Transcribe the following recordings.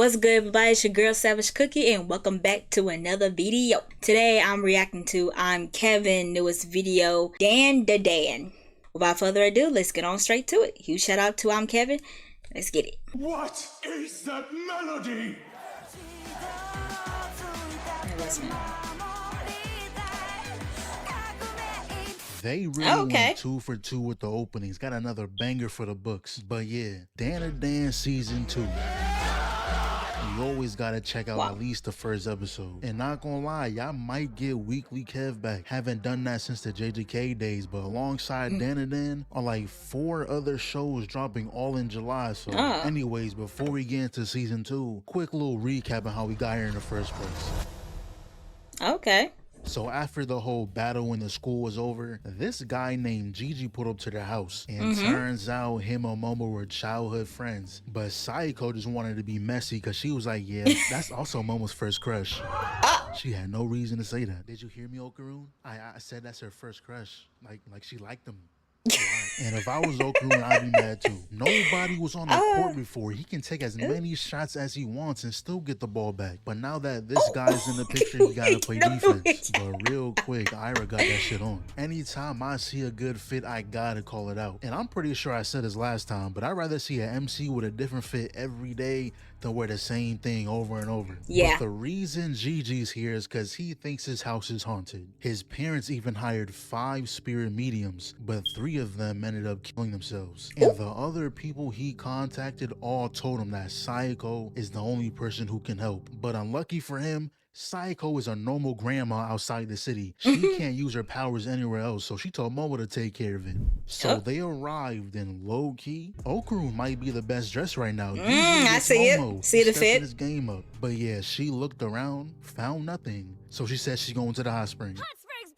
What's good, everybody? It's your girl Savage Cookie, and welcome back to another video. Today I'm reacting to ImKevinn newest video, Dan the Dan. Without further ado, let's get on straight to it. Huge shout out to ImKevinn. Let's get it. What is that melody? They really went 2 for 2 with the openings. Got another banger for the books. But yeah, Dan the Dan season 2. You always gotta check out at least the first episode. And not gonna lie, y'all might get weekly Kev back. Haven't done that since the JJK days, but alongside Dan and Dan are like 4 other shows dropping all in July. So anyways, before we get into season 2, quick little recap on how we got here in the first place. Okay. So after the whole battle in the school was over, this guy named Gigi pulled up to their house. And turns out him and Momo were childhood friends. But Saiko just wanted to be messy because she was like, yeah, that's also Momo's first crush. She had no reason to say that. Did you hear me, Okarun? I said that's her first crush. Like she liked him. And if I was Okarun, I'd be mad too. Nobody was on the court before. He can take as many shots as he wants and still get the ball back. But now that this guy's in the picture, he gotta play defense. But real quick, Ira got that shit on. Anytime I see a good fit, I gotta call it out. And I'm pretty sure I said this last time, but I'd rather see an MC with a different fit every day than wear the same thing over and over. Yeah. But the reason Gigi's here is because he thinks his house is haunted. His parents even hired 5 spirit mediums, but 3 of them ended up killing themselves. And the other people he contacted all told him that Saiko is the only person who can help. But unlucky for him, Saiko is a normal grandma outside the city. She can't use her powers anywhere else, so she told Momo to take care of it. So they arrived in low-key. Okarun might be the best dressed right now. I see Momo it. See the fit. His game up. But yeah, she looked around, found nothing. So she said she's going to the hot spring. Hot springs,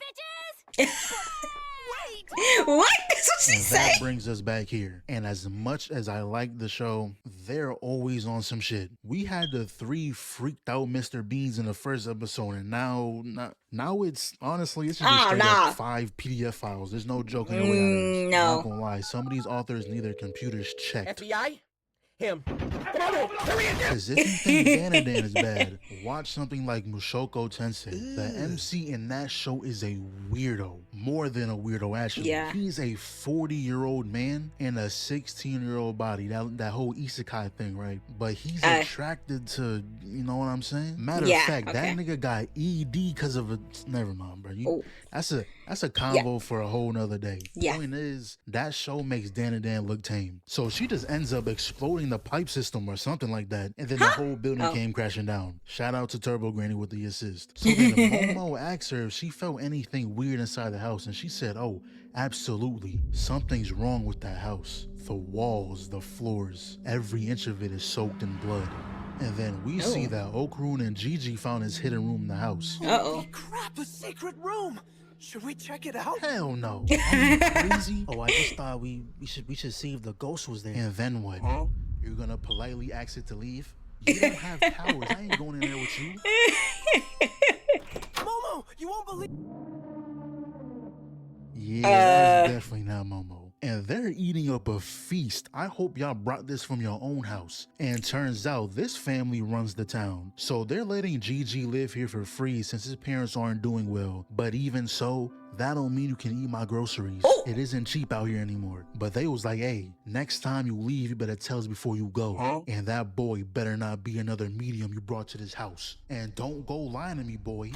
bitches! What? That's what she said. That brings us back here. And as much as I like the show, they're always on some shit. We had the 3 freaked out Mr. Beans in the first episode, and now it's honestly it's just straight up 5 PDF files. There's no joking your way out of this. No. Not gonna lie, some of these authors need their computers checked. FBI? Him. Because if you think Dan and Dan is bad, watch something like Mushoku Tensei. The MC in that show is a weirdo. More than a weirdo, actually. Yeah. He's a 40-year-old man in a 16-year-old body. That whole isekai thing, right? But he's attracted to, you know what I'm saying? Matter of fact, that nigga got ED because of a... Never mind, bro. That's a convo for a whole nother day. Point is, that show makes Dan and Dan look tame. So she just ends up exploding the pipe system or something like that, and then the whole building came crashing down. Shout out to Turbo Granny with the assist. So then Momo asked her if she felt anything weird inside the house, and she said, oh, absolutely. Something's wrong with that house. The walls, the floors, every inch of it is soaked in blood. And then we see that Okarun and Gigi found his hidden room in the house. Holy crap, a secret room! Should we check it out? Hell no. Are you crazy? Oh, I just thought we should see if the ghost was there. And then what? You're gonna politely ask it to leave? You don't have powers. I ain't going in there with you. Momo, you won't believe. Yeah, that's definitely not Momo. And they're eating up a feast. I hope y'all brought this from your own house. And turns out this family runs the town. So they're letting Gigi live here for free since his parents aren't doing well. But even so, that don't mean you can eat my groceries. It isn't cheap out here anymore. But they was like, hey, next time you leave, you better tell us before you go. And that boy better not be another medium you brought to this house. And don't go lying to me, boy.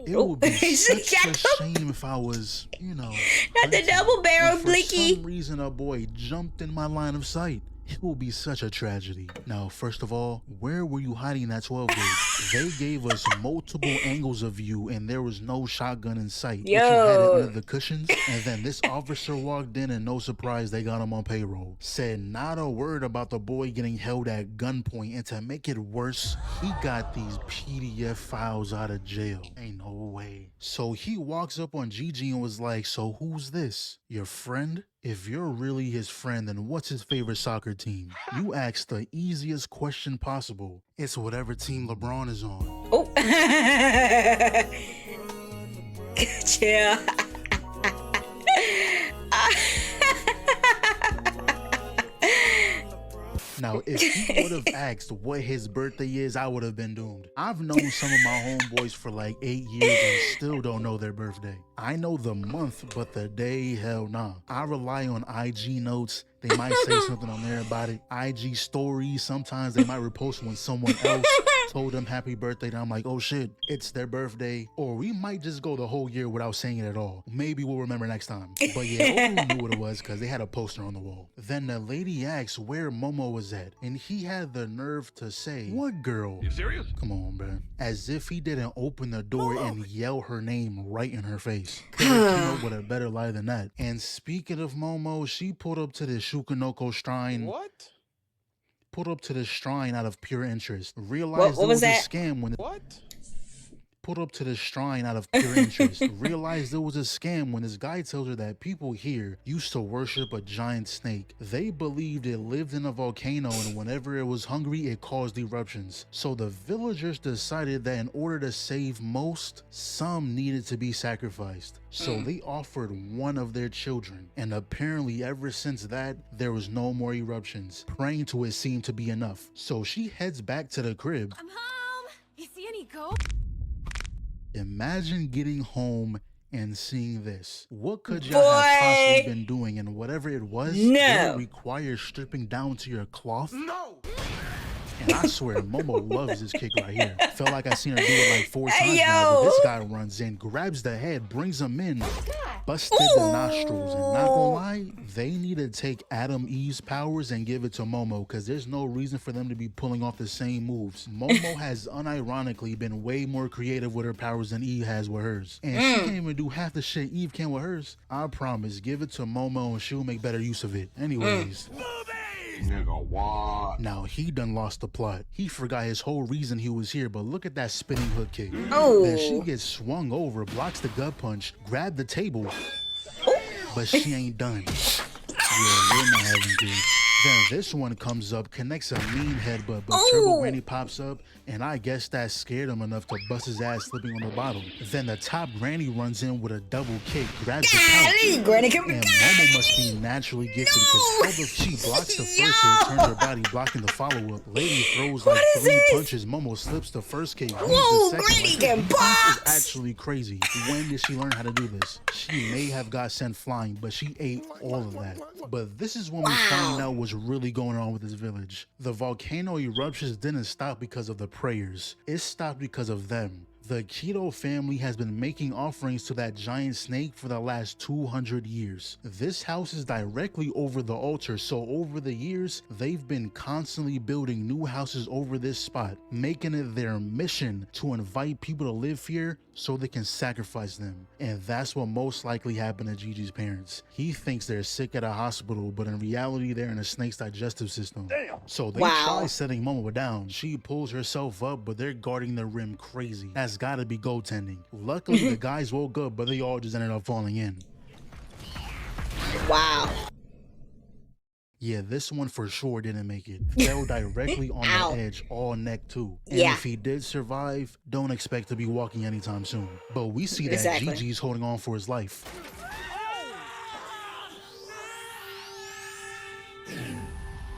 It would be such a shame if I was, you know, not the double barrel blicky. For some reason, a boy jumped in my line of sight. It will be such a tragedy. Now, first of all, where were you hiding that 12 gauge? They gave us multiple angles of you, and there was no shotgun in sight. But you had it under the cushions. And then this officer walked in, and no surprise, they got him on payroll. Said not a word about the boy getting held at gunpoint, and to make it worse, he got these PDF files out of jail. Ain't no way. So he walks up on Gigi and was like, so who's this? Your friend? If you're really his friend, then what's his favorite soccer team? You asked the easiest question possible. It's whatever team LeBron is on. Oh. Chill. Now, if he would have asked what his birthday is, I would have been doomed. I've known some of my homeboys for like 8 years and still don't know their birthday. I know the month, but the day, hell nah. I rely on IG notes. They might say something on there about it. IG stories, sometimes they might repost when someone else told them happy birthday. And I'm like, oh shit, it's their birthday. Or we might just go the whole year without saying it at all. Maybe we'll remember next time. But yeah, Oprah knew what it was because they had a poster on the wall. Then the lady asked where Momo was at. And he had the nerve to say, what girl? You serious? Come on, bro. As if he didn't open the door and yell her name right in her face. Couldn't come up with a better lie than that. And speaking of Momo, she pulled up to the Shukanoko shrine. What? Pulled up to the shrine out of pure interest. Realized what it was was a that? scam when What? Pulled up to the shrine out of pure interest. Realized it was a scam when this guy tells her that people here used to worship a giant snake. They believed it lived in a volcano and whenever it was hungry, it caused eruptions. So the villagers decided that in order to save most, some needed to be sacrificed. So they offered one of their children. And apparently ever since that, there was no more eruptions. Praying to it seemed to be enough. So she heads back to the crib. I'm home. You see any ghosts? Imagine getting home and seeing this. What could y'all have possibly been doing? And whatever it was, it requires stripping down to your cloth. No! And I swear, Momo loves this kick right here. Felt like I seen her do it like 4 times now, but this guy runs in, grabs the head, brings him in, busted the nostrils, and not gonna lie, they need to take Adam Eve's powers and give it to Momo, because there's no reason for them to be pulling off the same moves. Momo has unironically been way more creative with her powers than Eve has with hers. And she can't even do half the shit Eve can with hers. I promise, give it to Momo and she'll make better use of it. Anyways. Nigga, what? Now he done lost the plot. He forgot his whole reason he was here, but look at that spinning hook kick. Oh. Then she gets swung over, blocks the gut punch, grabbed the table, but she ain't done. Yeah, we're not having to. Then this one comes up, connects a mean headbutt, but Turbo Granny pops up, and I guess that scared him enough to bust his ass slipping on the bottom. Then the top Granny runs in with a double kick, grabs the couch, Granny, and Momo must be naturally gifted because although she blocks the first hit, turns her body blocking the follow-up. Lady throws like 3 punches, Momo slips the first kick, Whoa, the second. Granny can This box! is actually crazy. When did she learn how to do this? She may have got sent flying, but she ate all of that. But this is when we find out what's really going on with this village. The volcano eruptions didn't stop because of the prayers. It stopped because of them. The Keto family has been making offerings to that giant snake for the last 200 years. This house is directly over the altar, so over the years, they've been constantly building new houses over this spot, making it their mission to invite people to live here so they can sacrifice them. And that's what most likely happened to Gigi's parents. He thinks they're sick at a hospital, but in reality, they're in a snake's digestive system. Damn. So they try setting Momo down. She pulls herself up, but they're guarding the rim crazy. That's gotta be goaltending. Luckily, the guys woke up, but they all just ended up falling in. Wow. Yeah, this one for sure didn't make it. Fell directly on the edge, all neck too. And if he did survive, don't expect to be walking anytime soon. But we see that Gigi's holding on for his life.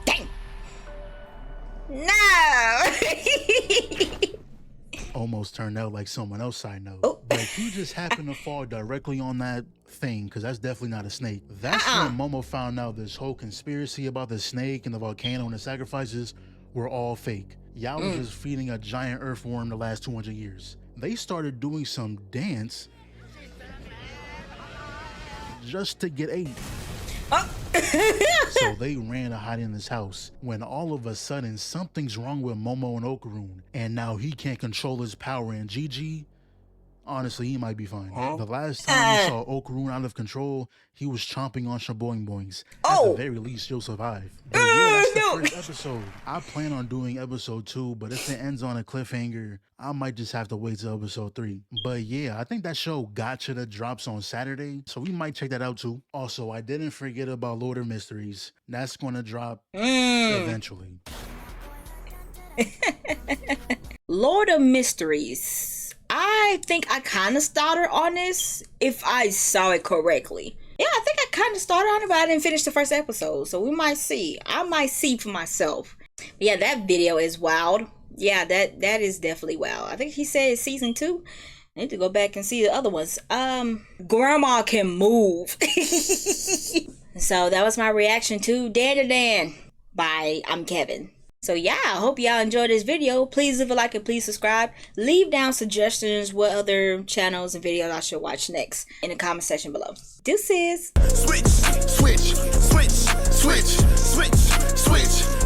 Dang. No. Almost turned out like someone else, side note. But he just happened to fall directly on that thing, because that's definitely not a snake. That's when Momo found out this whole conspiracy about the snake and the volcano and the sacrifices were all fake. Y'all was just feeding a giant earthworm the last 200 years. They started doing some dance just to get ate. So they ran to hide in this house when all of a sudden something's wrong with Momo and Okaroon, and now he can't control his power, and Gigi, honestly, he might be fine. The last time we saw Okaroon out of control, he was chomping on Shaboing Boings. At the very least, you'll survive. But yeah, that's the first episode. I plan on doing episode 2, but if it ends on a cliffhanger, I might just have to wait till episode 3. But yeah, I think that show Gotcha that drops on Saturday, so we might check that out too. Also, I didn't forget about Lord of Mysteries. That's gonna drop eventually. Lord of Mysteries. I think I kind of started on this, if I saw it correctly. Yeah, I think I kind of started on it, but I didn't finish the first episode, so we might see. I might see for myself. Yeah, that video is wild. Yeah, that is definitely wild. I think he said it's season 2. I need to go back and see the other ones. Grandma can move. So that was my reaction to Dan to Dan by ImKevinn. So yeah, I hope y'all enjoyed this video. Please leave a like and please subscribe. Leave down suggestions what other channels and videos I should watch next in the comment section below. Deuces. Switch, switch, switch, switch, switch, switch.